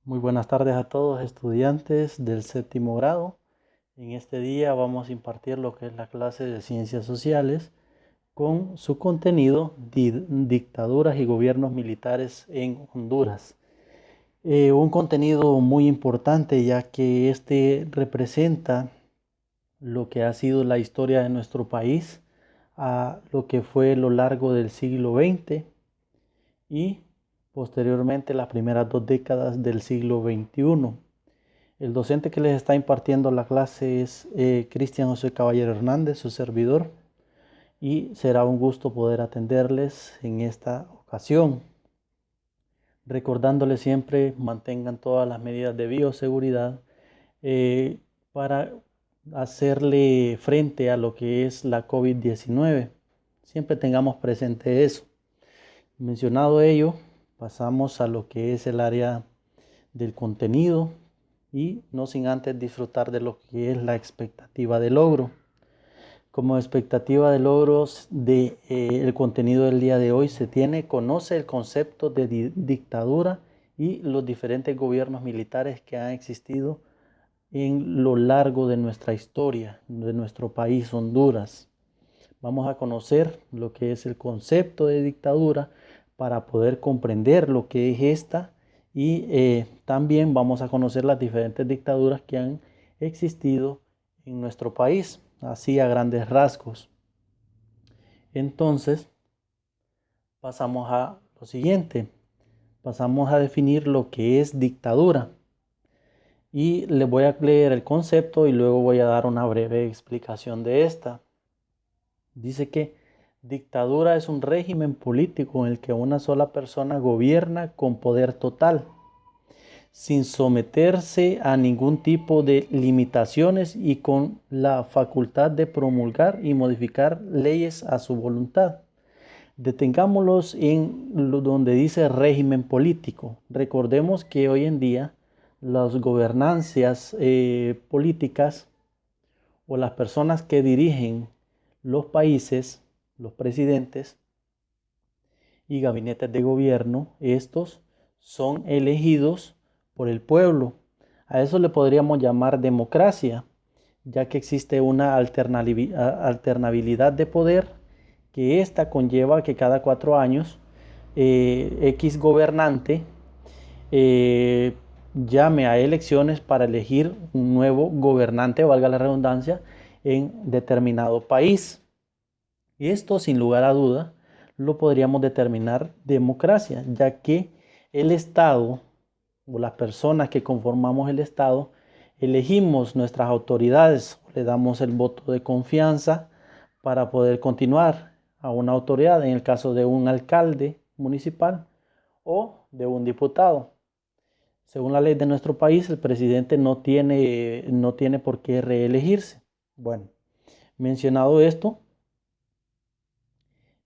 Muy buenas tardes a todos estudiantes del séptimo grado. En este día vamos a impartir lo que es la clase de Ciencias Sociales con su contenido Dictaduras y Gobiernos Militares en Honduras. Un contenido muy importante ya que este representa lo que ha sido la historia de nuestro país a lo que fue lo largo del siglo XX y posteriormente las primeras 2 décadas del siglo XXI. El docente que les está impartiendo la clase es Cristian José Caballero Hernández, su servidor, y será un gusto poder atenderles en esta ocasión. Recordándoles siempre mantengan todas las medidas de bioseguridad para hacerle frente a lo que es la COVID-19. Siempre tengamos presente eso. Mencionado ello, pasamos a lo que es el área del contenido y no sin antes disfrutar de lo que es la expectativa de logro. Como expectativa de logros el contenido del día de hoy conoce el concepto de dictadura y los diferentes gobiernos militares que han existido en lo largo de nuestra historia, de nuestro país, Honduras. Vamos a conocer lo que es el concepto de dictadura para poder comprender lo que es esta y también vamos a conocer las diferentes dictaduras que han existido en nuestro país, así a grandes rasgos. Entonces, pasamos a lo siguiente. Pasamos a definir lo que es dictadura. Y les voy a leer el concepto y luego voy a dar una breve explicación de esta. Dice que dictadura es un régimen político en el que una sola persona gobierna con poder total, sin someterse a ningún tipo de limitaciones y con la facultad de promulgar y modificar leyes a su voluntad. Detengámoslos en donde dice régimen político. Recordemos que hoy en día las gobernancias políticas o las personas que dirigen los países, los presidentes y gabinetes de gobierno, estos son elegidos por el pueblo. A eso le podríamos llamar democracia, ya que existe una alternabilidad de poder que esta conlleva que cada 4 años X gobernante llame a elecciones para elegir un nuevo gobernante, valga la redundancia, en determinado país. Y esto, sin lugar a duda, lo podríamos determinar democracia, ya que el Estado o las personas que conformamos el Estado elegimos nuestras autoridades, le damos el voto de confianza para poder continuar a una autoridad, en el caso de un alcalde municipal o de un diputado. Según la ley de nuestro país, el presidente no tiene por qué reelegirse. Bueno, mencionado esto,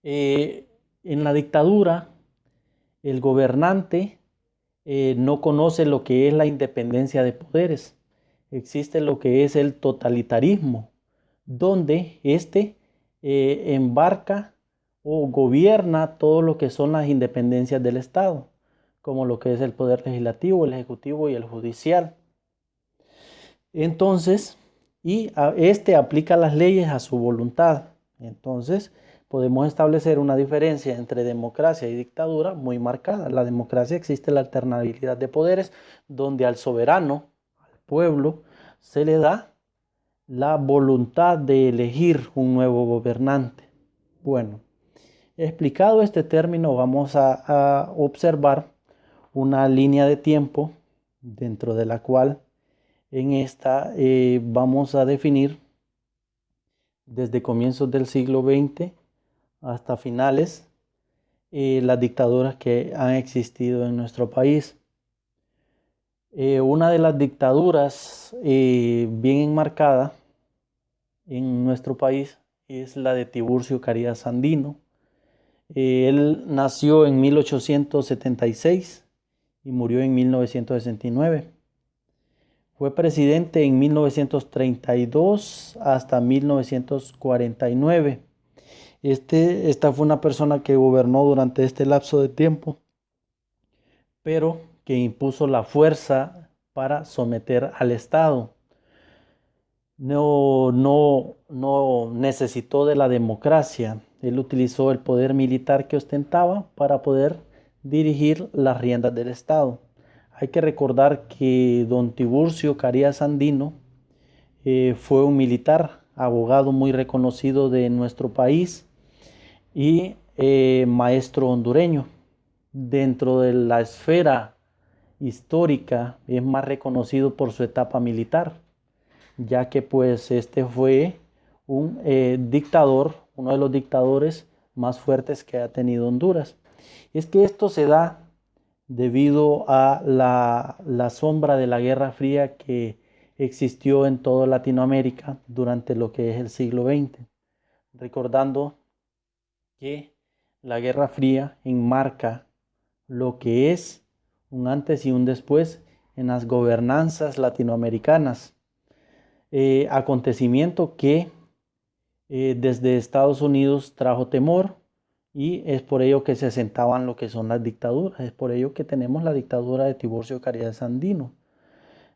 en la dictadura, el gobernante no conoce lo que es la independencia de poderes. Existe lo que es el totalitarismo, donde embarca o gobierna todo lo que son las independencias del Estado, como lo que es el poder legislativo, el ejecutivo y el judicial. Entonces, aplica las leyes a su voluntad. Entonces, podemos establecer una diferencia entre democracia y dictadura muy marcada. En la democracia existe la alternabilidad de poderes, donde al soberano, al pueblo, se le da la voluntad de elegir un nuevo gobernante. Bueno, explicado este término, vamos a observar una línea de tiempo dentro de la cual en esta vamos a definir desde comienzos del siglo XX hasta finales las dictaduras que han existido en nuestro país. Una de las dictaduras bien enmarcada en nuestro país es la de Tiburcio Carías Andino. Él nació en 1876 y murió en 1969. Fue presidente en 1932 hasta 1949. Esta fue una persona que gobernó durante este lapso de tiempo, pero que impuso la fuerza para someter al Estado. No necesitó de la democracia. Él utilizó el poder militar que ostentaba para poder dirigir las riendas del Estado. Hay que recordar que don Tiburcio Carías Andino fue un militar, abogado muy reconocido de nuestro país y maestro hondureño. Dentro de la esfera histórica es más reconocido por su etapa militar, ya que pues este fue un dictador, uno de los dictadores más fuertes que ha tenido Honduras. Es que esto se da debido a la sombra de la Guerra Fría que existió en toda Latinoamérica durante lo que es el siglo XX. Recordando que la Guerra Fría enmarca lo que es un antes y un después en las gobernanzas latinoamericanas. Acontecimiento que desde Estados Unidos trajo temor y es por ello que se asentaban lo que son las dictaduras. Es por ello que tenemos la dictadura de Tiburcio Carías Andino.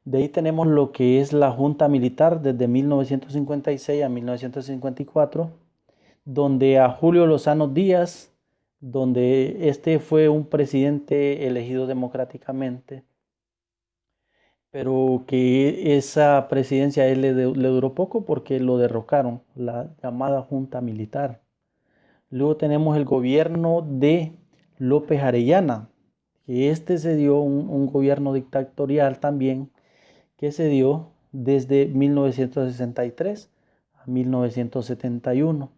De ahí tenemos lo que es la Junta Militar desde 1956 a 1954, donde a Julio Lozano Díaz, donde este fue un presidente elegido democráticamente, pero que esa presidencia a él le duró poco porque lo derrocaron, la llamada Junta Militar. Luego tenemos el gobierno de López Arellana, que este se dio un gobierno dictatorial también, que se dio desde 1963 a 1971.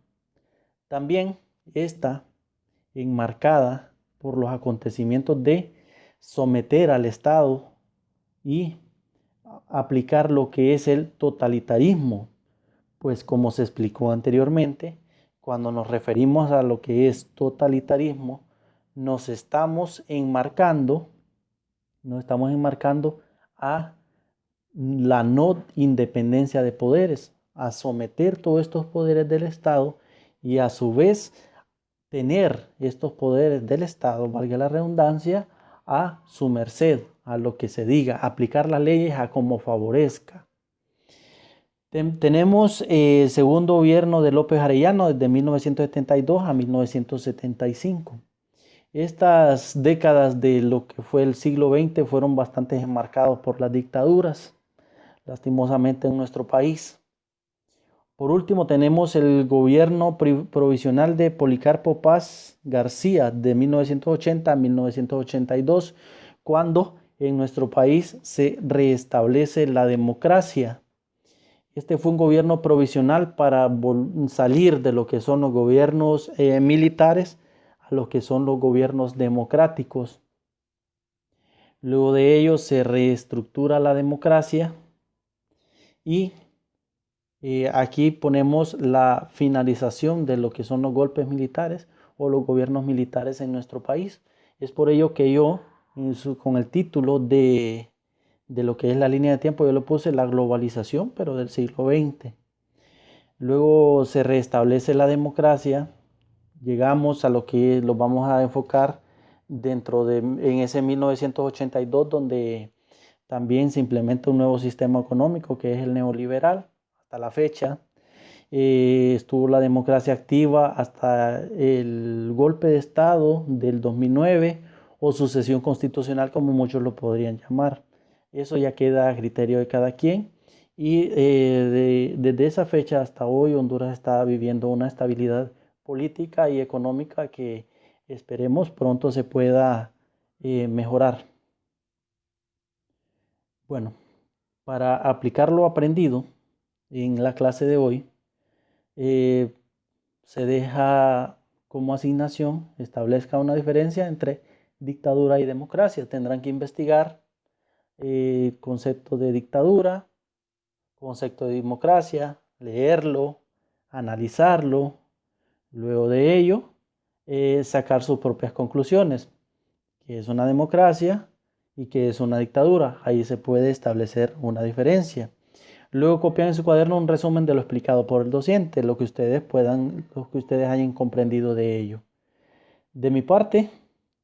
También está enmarcada por los acontecimientos de someter al Estado y aplicar lo que es el totalitarismo, pues como se explicó anteriormente, cuando nos referimos a lo que es totalitarismo, nos estamos enmarcando a la no independencia de poderes, a someter todos estos poderes del Estado y a su vez tener estos poderes del Estado, valga la redundancia, a su merced, a lo que se diga, aplicar las leyes a como favorezca. Tenemos el segundo gobierno de López Arellano desde 1972 a 1975. Estas décadas de lo que fue el siglo XX fueron bastante enmarcados por las dictaduras, lastimosamente en nuestro país. Por último tenemos el gobierno provisional de Policarpo Paz García de 1980 a 1982, cuando en nuestro país se restablece la democracia. Este fue un gobierno provisional para salir de lo que son los gobiernos militares a lo que son los gobiernos democráticos. Luego de ello se reestructura la democracia y aquí ponemos la finalización de lo que son los golpes militares o los gobiernos militares en nuestro país. Es por ello que yo, con el título de lo que es la línea de tiempo, yo lo puse la globalización, pero del siglo XX. Luego se restablece la democracia, llegamos a lo que lo vamos a enfocar en ese 1982, donde también se implementa un nuevo sistema económico que es el neoliberal. Hasta la fecha estuvo la democracia activa hasta el golpe de Estado del 2009 o sucesión constitucional, como muchos lo podrían llamar. Eso ya queda a criterio de cada quien y desde esa fecha hasta hoy Honduras está viviendo una estabilidad política y económica que esperemos pronto se pueda mejorar. Bueno, para aplicar lo aprendido en la clase de hoy, se deja como asignación, establezca una diferencia entre dictadura y democracia. Tendrán que investigar concepto de dictadura, concepto de democracia, leerlo, analizarlo, luego de ello sacar sus propias conclusiones, que es una democracia y que es una dictadura. Ahí se puede establecer una diferencia. Luego copian en su cuaderno un resumen de lo explicado por el docente, lo que ustedes hayan comprendido de ello. De mi parte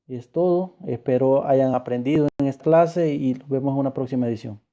es todo, espero hayan aprendido esta clase y nos vemos en una próxima edición.